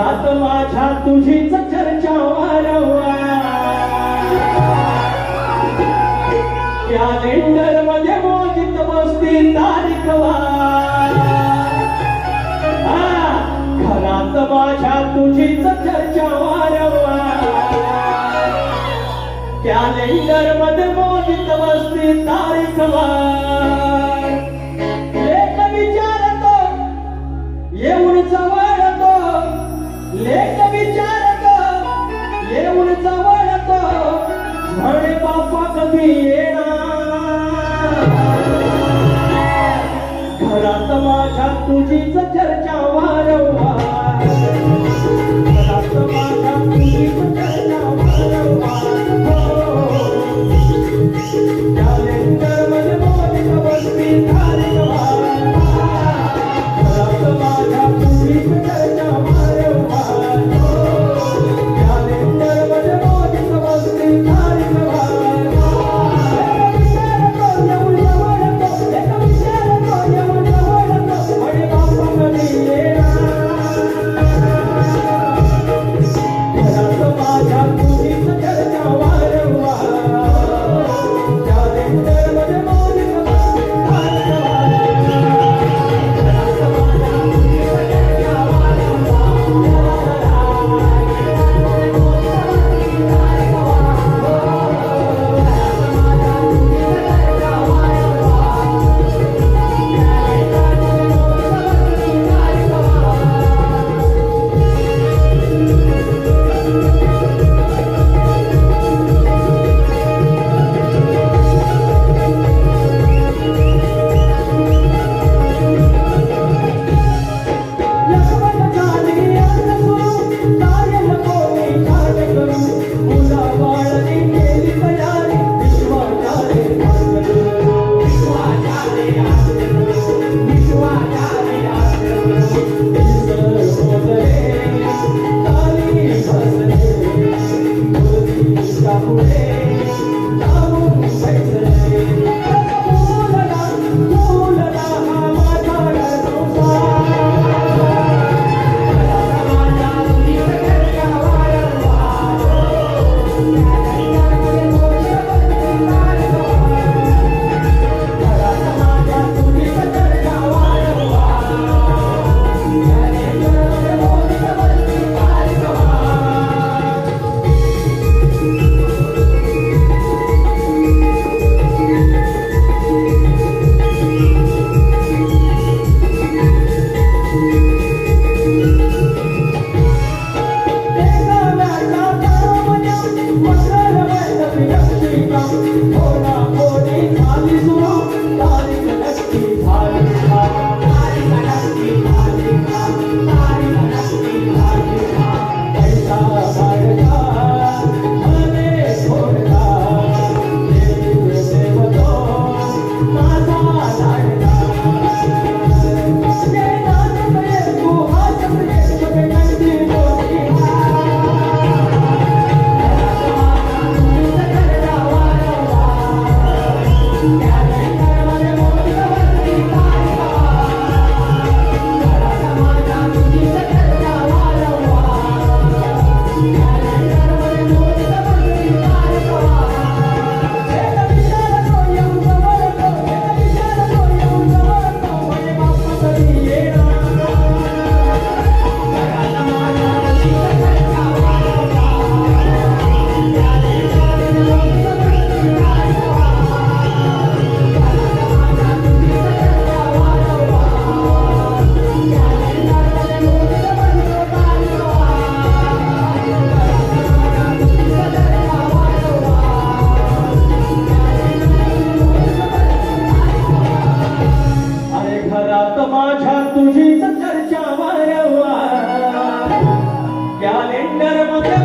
घरात माझ्या तुझीच चर्चा वारंवार कॅलेंडर मध्ये मोजित बसती तारीख वार घरात माझ्या तुझीच चर्चा वारंवार कॅलेंडर मध्ये मोजित बसती तारीख वार लेख विचारतो येऊन जवळतो लेख विचारतो येऊन जवळतो म्हणे बाप्पा कधी येणार घरात माझ्या तुझीच चर्चा वारंवार घरात माझ्या तुझीच चर्चा वारंवार कॅलेंडर मध्ये मोजित बसती तारीख वार घरात माझ्या तुझीच चर्चा वारंवार कॅलेंडर मध्ये मोजित बसती तारीख वार येऊन जवळतो एक विचारतो येऊन जवळतो म्हणे बाप्पा कधी येणार घरात माझ्या तुझीच चर्चा वारंवार कॅलेंडर मध्ये मोजित बसती तारीख तुझीच चर्चा वारंवार कॅलेंडर मध्ये